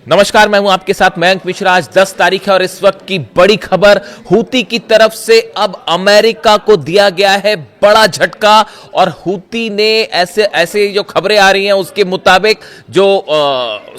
नमस्कार, मैं हूं आपके साथ मयंक मिश्रा। आज 10 तारीख है और इस वक्त की बड़ी खबर, हूती की तरफ से अब अमेरिका को दिया गया है बड़ा झटका। और हूती ने ऐसे जो खबरें आ रही हैं उसके मुताबिक, जो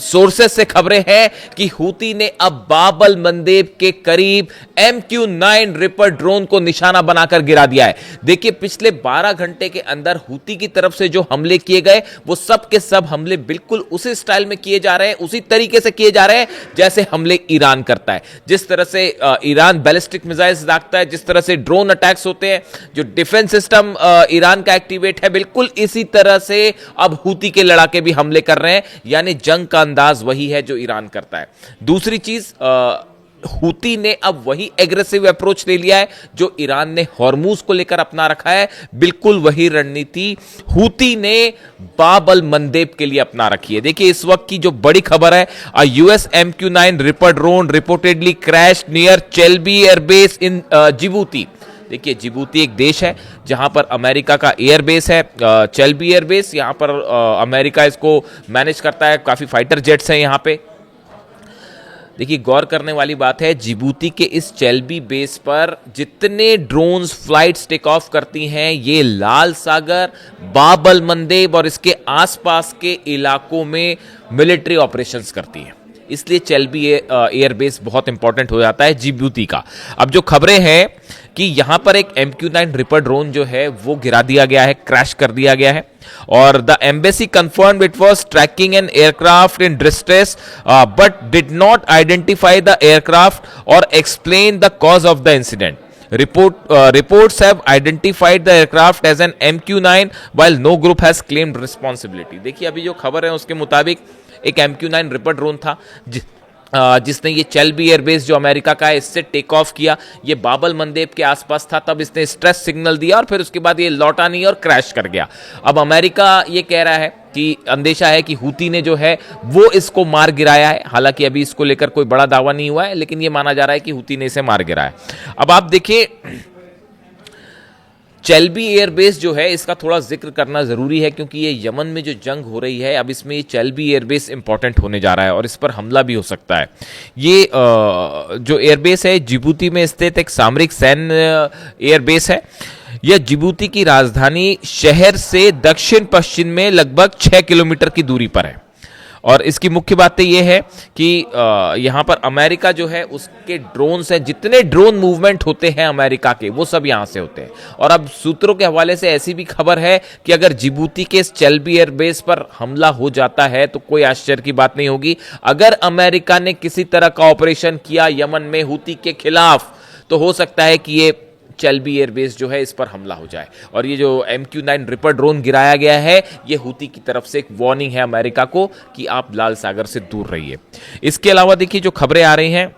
सोर्सेस से खबरें हैं कि हूती ने अब बाब-अल मंदेब के करीब MQ-9 रिपर ड्रोन को निशाना बनाकर गिरा दिया है। देखिए, पिछले 12 घंटे के अंदर हूती की तरफ से जो हमले किए गए वो सब के सब हमले बिल्कुल उसी स्टाइल में किए जा रहे हैं, उसी तरीके से किए जा रहे हैं जैसे हमले ईरान करता है। जिस तरह से ईरान बैलिस्टिक मिसाइल्स दागता है, जिस तरह से ड्रोन अटैक्स होते हैं, जो डिफेंस सिस्टम ईरान का एक्टिवेट है, बिल्कुल इसी तरह से अब हूती के लड़ाके भी हमले कर रहे हैं। यानी जंग का अंदाज वही है जो ईरान करता है। दूसरी चीज, हूती ने अब वही एग्रेसिव अप्रोच ले लिया है जो ईरान ने हॉर्मूज को लेकर अपना रखा है। बिल्कुल वही रणनीति हूती ने बाब-अल मंदेब के लिए अपना रखी है। देखिए, इस वक्त की जो बड़ी खबर है, US MQ-9 Reaper drone reportedly crashed near चेल्बी एयरबेस इन जिबूती। देखिए, जिबूती एक देश है जहां पर अमेरिका का एयरबेस है, चेल्बी एयरबेस। यहां पर अमेरिका इसको मैनेज करता है, काफी फाइटर जेट्स हैं यहां पे। देखिए, गौर करने वाली बात है, जिबूती के इस चेल्बी बेस पर जितने ड्रोन्स फ्लाइट्स टेक ऑफ करती हैं, ये लाल सागर, बाब-अल मंदेब और इसके आसपास के इलाकों में मिलिट्री ऑपरेशंस करती हैं। इसलिए चेल्बी एयरबेस बहुत इंपॉर्टेंट हो जाता है जिबूती का। अब जो खबरें हैं कि यहां पर एक MQ-9 रिपर ड्रोन जो है वो गिरा दिया गया है, क्रैश कर दिया गया है। और the embassy confirmed it was tracking an aircraft in distress but did not identify the aircraft और explain the cause of the incident. Reports have identified the aircraft as an MQ-9 while no group has claimed responsibility। देखिए, अभी जो खबर है उसके मुताबिक एक MQ-9 Reaper drone था जिसने ये चेल्बी एयरबेस जो अमेरिका का है इससे टेक ऑफ किया। ये बाब-अल मंदेब के आसपास था, तब इसने स्ट्रेस सिग्नल दिया और फिर उसके बाद ये लौटा नहीं और क्रैश कर गया। अब अमेरिका ये कह रहा है कि अंदेशा है कि हूती ने जो है वो इसको मार गिराया है। हालांकि अभी इसको लेकर कोई बड़ा दावा नहीं हुआ है, लेकिन ये माना जा रहा है कि हूती ने इसे मार गिराया। अब आप देखिए, चेल्बी एयरबेस जो है इसका थोड़ा जिक्र करना जरूरी है क्योंकि ये यमन में जो जंग हो रही है, अब इसमें ये चेल्बी एयरबेस इंपॉर्टेंट होने जा रहा है और इस पर हमला भी हो सकता है। ये जो एयरबेस है जिबूती में स्थित एक सामरिक सैन्य एयरबेस है। यह जिबूती की राजधानी शहर से दक्षिण पश्चिम में लगभग 6 किलोमीटर की दूरी पर है। और इसकी मुख्य बातें यह है कि यहाँ पर अमेरिका जो है उसके ड्रोन्स हैं, जितने ड्रोन मूवमेंट होते हैं अमेरिका के वो सब यहाँ से होते हैं। और अब सूत्रों के हवाले से ऐसी भी खबर है कि अगर जिबूती के इस चेल्बी एयरबेस पर हमला हो जाता है तो कोई आश्चर्य की बात नहीं होगी। अगर अमेरिका ने किसी तरह का ऑपरेशन किया यमन में हूती के खिलाफ तो हो सकता है कि ये चेल्बी एयरबेस जो है इस पर हमला हो जाए। और ये जो MQ-9 रिपर ड्रोन गिराया गया है ये हूती की तरफ से एक वार्निंग है अमेरिका को कि आप लाल सागर से दूर रहिए। इसके अलावा देखिए, जो खबरें आ रही हैं,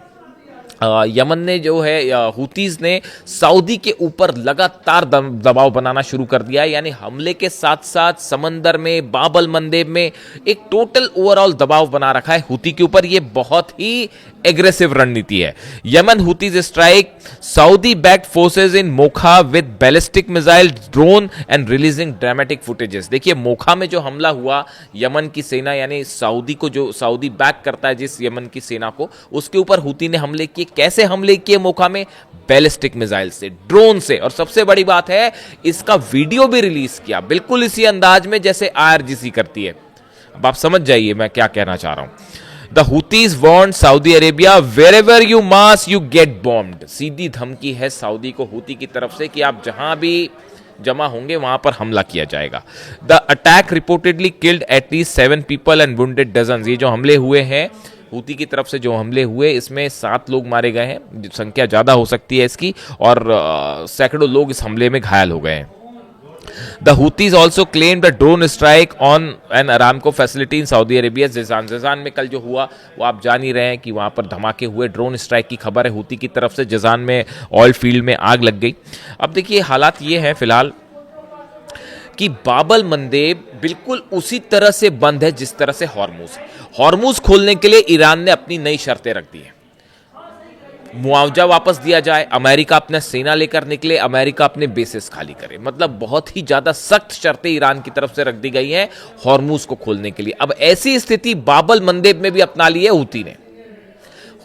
यमन ने जो है हूतीज ने सऊदी के ऊपर लगातार दबाव बनाना शुरू कर दिया है। यानी हमले के साथ साथ समंदर में, बाब-अल मंदेब में एक टोटल ओवरऑल दबाव बना रखा है हूती के ऊपर। ये बहुत ही एग्रेसिव रणनीति है। Yemen Houthis strike Saudi backed forces in Mokha with ballistic missile drone and releasing dramatic footages. देखिए, मोखा में जो हमला हुआ, यमन की सेना यानी सऊदी को, जो सऊदी बैक करता है जिस यमन की सेना को, उसके ऊपर हूती ने हमले किए। कैसे हमले किए मोखा में? बैलिस्टिक मिसाइल से, ड्रोन से। और सबसे बड़ी बात है, इसका वीडियो भी रिलीज किया बिल्कुल इसी अंदाज में जैसे IRGC करती है। अब आप समझ जाइए मैं क्या कहना चाह रहा हूं। The Houthis warned Saudi Arabia, wherever you mass, you get bombed। सीधी धमकी है सऊदी को हूती की तरफ से कि आप जहां भी जमा होंगे वहां पर हमला किया जाएगा। The attack reportedly killed at least 7 people and wounded dozens। ये जो हमले हुए हैं हूती की तरफ से, जो हमले हुए, इसमें 7 लोग मारे गए हैं, संख्या ज्यादा हो सकती है इसकी, और सैकड़ों लोग इस हमले में घायल हो गए हैं। The Houthis also claimed a drone strike on an Aramco facility in Saudi Arabia। जज़ान में कल जो हुआ वो आप जान ही रहे हैं कि वहां पर धमाके हुए, ड्रोन स्ट्राइक की खबर है हूती की तरफ से। जज़ान में ऑयल फील्ड में आग लग गई। अब देखिए, हालात ये हैं फिलहाल कि बाब-अल मंदेब बिल्कुल उसी तरह से बंद है जिस तरह से हॉर्मूज। हॉर्मूज खोलने के लिए ईरान ने अपनी नई शर्तें रख दी हैं। मुआवजा वापस दिया जाए, अमेरिका अपना सेना लेकर निकले, अमेरिका अपने बेसिस खाली करे। मतलब बहुत ही ज्यादा सख्त शर्तें ईरान की तरफ से रख दी गई हैं हॉर्मूज को खोलने के लिए। अब ऐसी स्थिति बाबल मंदेब में भी अपना ली है हूती ने।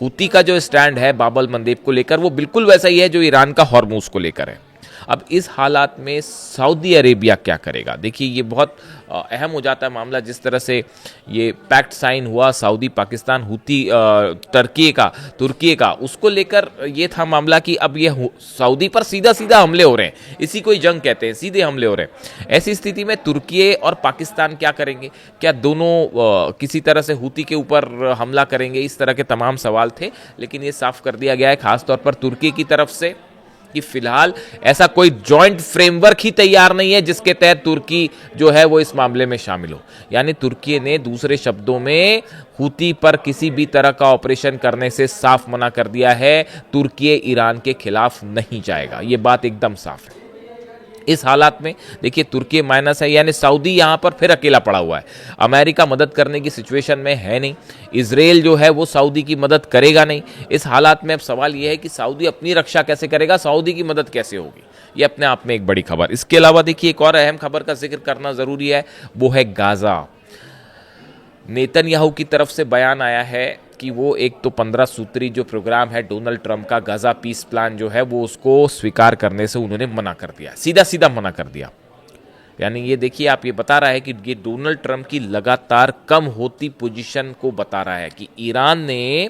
हूती का जो स्टैंड है बाबल मंदेब को लेकर वो बिल्कुल वैसा ही है जो ईरान का हॉर्मूज को लेकर है। अब इस हालात में सऊदी अरेबिया क्या करेगा? देखिए ये बहुत अहम हो जाता है मामला। जिस तरह से ये पैक्ट साइन हुआ सऊदी पाकिस्तान हूती तुर्की का उसको लेकर ये था मामला कि अब ये सऊदी पर सीधा सीधा हमले हो रहे हैं, इसी को ही जंग कहते हैं, सीधे हमले हो रहे हैं। ऐसी स्थिति में तुर्की और पाकिस्तान क्या करेंगे? क्या दोनों किसी तरह से हूती के ऊपर हमला करेंगे? इस तरह के तमाम सवाल थे, लेकिन ये साफ कर दिया गया है खासतौर पर तुर्की की तरफ से कि फिलहाल ऐसा कोई जॉइंट फ्रेमवर्क ही तैयार नहीं है जिसके तहत तुर्की जो है वो इस मामले में शामिल हो। यानी तुर्की ने दूसरे शब्दों में हूती पर किसी भी तरह का ऑपरेशन करने से साफ मना कर दिया है। तुर्की ईरान के खिलाफ नहीं जाएगा, ये बात एकदम साफ है। इस हालात में देखिए तुर्की माइनस है, यानी सऊदी यहां पर फिर अकेला पड़ा हुआ है। अमेरिका मदद करने की सिचुएशन में है नहीं, इजराइल जो है वो सऊदी की मदद करेगा नहीं। इस हालात में अब सवाल यह है कि सऊदी अपनी रक्षा कैसे करेगा, सऊदी की मदद कैसे होगी? ये अपने आप में एक बड़ी खबर। इसके अलावा देखिए एक और अहम खबर का जिक्र करना जरूरी है, वो है गाजा। नेतन्याहू की तरफ से बयान आया है कि वो एक तो 15 सूत्री जो प्रोग्राम है डोनाल्ड ट्रंप का गाजा पीस प्लान जो है वो उसको स्वीकार करने से उन्होंने मना कर दिया, सीधा सीधा मना कर दिया। यानी ये देखिए आप, ये बता रहा है कि ये डोनाल्ड ट्रंप की लगातार कम होती पोजीशन को बता रहा है कि ईरान ने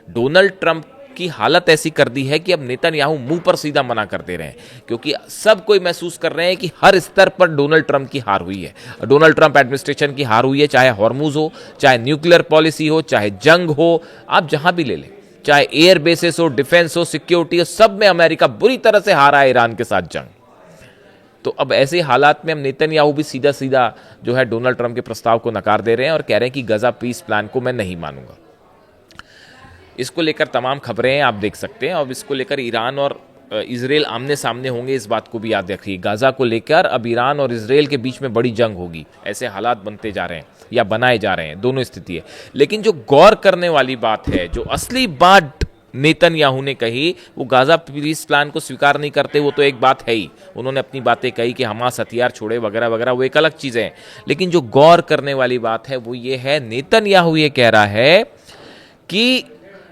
डोनाल्ड ट्रंप की हालत ऐसी कर दी है कि अब नेतन्याहू मुंह पर सीधा मना कर दे रहे हैं, क्योंकि सब कोई महसूस कर रहे हैं कि हर स्तर पर डोनाल्ड ट्रंप की हार हुई है, डोनाल्ड ट्रंप एडमिनिस्ट्रेशन की हार हुई है। चाहे हॉर्मूज हो, चाहे न्यूक्लियर पॉलिसी हो, चाहे जंग हो, आप जहां भी ले लें, चाहे एयर बेसेस हो, डिफेंस हो, सिक्योरिटी हो, सब में अमेरिका बुरी तरह से हारा है ईरान के साथ जंग। तो अब ऐसे हालात में हम नेतन्याहू भी सीधा सीधा जो है डोनाल्ड ट्रंप के प्रस्ताव को नकार दे रहे हैं और कह रहे हैं कि गाजा पीस प्लान को मैं नहीं मानूंगा। इसको लेकर तमाम खबरें आप देख सकते हैं। और इसको लेकर ईरान और इजराइल आमने सामने होंगे, इस बात को भी याद रखिए। गाजा को लेकर अब ईरान और इजराइल के बीच में बड़ी जंग होगी, ऐसे हालात बनते जा रहे हैं या बनाए जा रहे हैं, दोनों स्थिति है। लेकिन जो गौर करने वाली बात है, जो असली बात नेतन्याहू ने कही, वो गाजा पीस प्लान को स्वीकार नहीं करते, वो तो एक बात है ही। उन्होंने अपनी बातें कही कि हमास हथियार छोड़े वगैरह वगैरह, वो एक अलग चीज़ें हैं। लेकिन जो गौर करने वाली बात है वो ये है, नेतन्याहू ये कह रहा है कि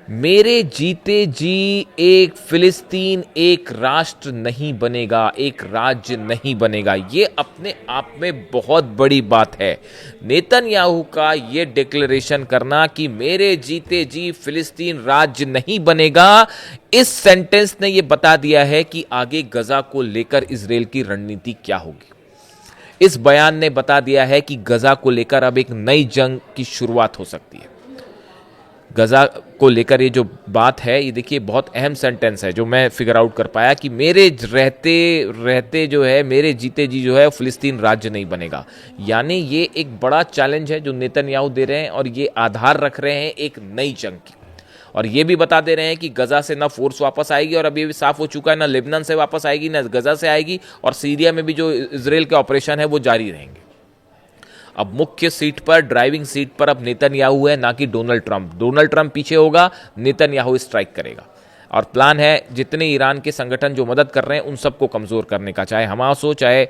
मेरे जीते जी एक फिलिस्तीन एक राष्ट्र नहीं बनेगा, एक राज्य नहीं बनेगा। ये अपने आप में बहुत बड़ी बात है। नेतन्याहू का ये डिक्लेरेशन करना कि मेरे जीते जी फिलिस्तीन राज्य नहीं बनेगा, इस सेंटेंस ने ये बता दिया है कि आगे गजा को लेकर इजराइल की रणनीति क्या होगी। इस बयान ने बता दिया है कि गजा को लेकर अब एक नई जंग की शुरुआत हो सकती है। गजा को लेकर ये जो बात है, ये देखिए बहुत अहम सेंटेंस है जो मैं फिगर आउट कर पाया कि मेरे रहते रहते जो है, मेरे जीते जी जो है फिलिस्तीन राज्य नहीं बनेगा। यानी ये एक बड़ा चैलेंज है जो नेतन्याहू दे रहे हैं और ये आधार रख रहे हैं एक नई जंग की। और ये भी बता दे रहे हैं कि गजा से ना फोर्स वापस आएगी, और अब ये भी साफ हो चुका है ना लेबनान से वापस आएगी ना गजा से आएगी, और सीरिया में भी जो इजराइल के ऑपरेशन है वो जारी रहेंगे। अब मुख्य सीट पर, ड्राइविंग सीट पर अब नेतन्याहू है, ना कि डोनाल्ड ट्रंप। डोनाल्ड ट्रंप पीछे होगा, नेतन्याहू स्ट्राइक करेगा। और प्लान है जितने ईरान के संगठन जो मदद कर रहे हैं उन सबको कमजोर करने का, चाहे हमास हो, चाहे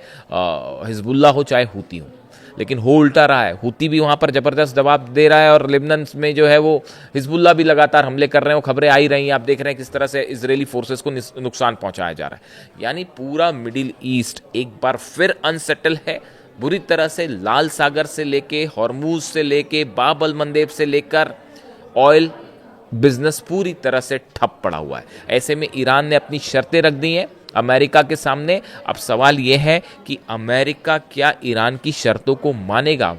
हिजबुल्ला हो, चाहे हूती हो। लेकिन हो उल्टा रहा है, हूती भी वहां पर जबरदस्त दबाव दे रहा है और लेबनान में जो है वो हिजबुल्ला भी लगातार हमले कर रहे हैं। वो खबरें आई रही हैं, आप देख रहे हैं किस तरह से इजरायली फोर्सेस को नुकसान पहुंचाया जा रहा है। यानी पूरा मिडिल ईस्ट एक बार फिर अनसेटल है बुरी तरह से। लाल सागर से लेके, हॉर्मूज से लेके, बाब अल मंदेब से लेकर ऑयल बिजनेस पूरी तरह से ठप पड़ा हुआ है। ऐसे में ईरान ने अपनी शर्तें रख दी हैं अमेरिका के सामने। अब सवाल यह है कि अमेरिका क्या ईरान की शर्तों को मानेगा?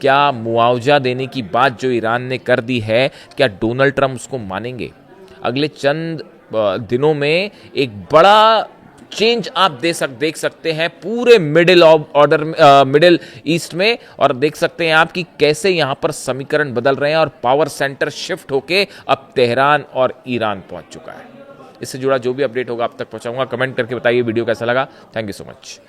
क्या मुआवजा देने की बात जो ईरान ने कर दी है, क्या डोनाल्ड ट्रंप उसको मानेंगे? अगले चंद दिनों में एक बड़ा चेंज आप देख सकते हैं पूरे मिडिल ईस्ट में, और देख सकते हैं आप कि कैसे यहां पर समीकरण बदल रहे हैं और पावर सेंटर शिफ्ट होके अब तेहरान और ईरान पहुंच चुका है। इससे जुड़ा जो भी अपडेट होगा आप तक पहुंचाऊंगा। कमेंट करके बताइए वीडियो कैसा लगा। Thank you so much.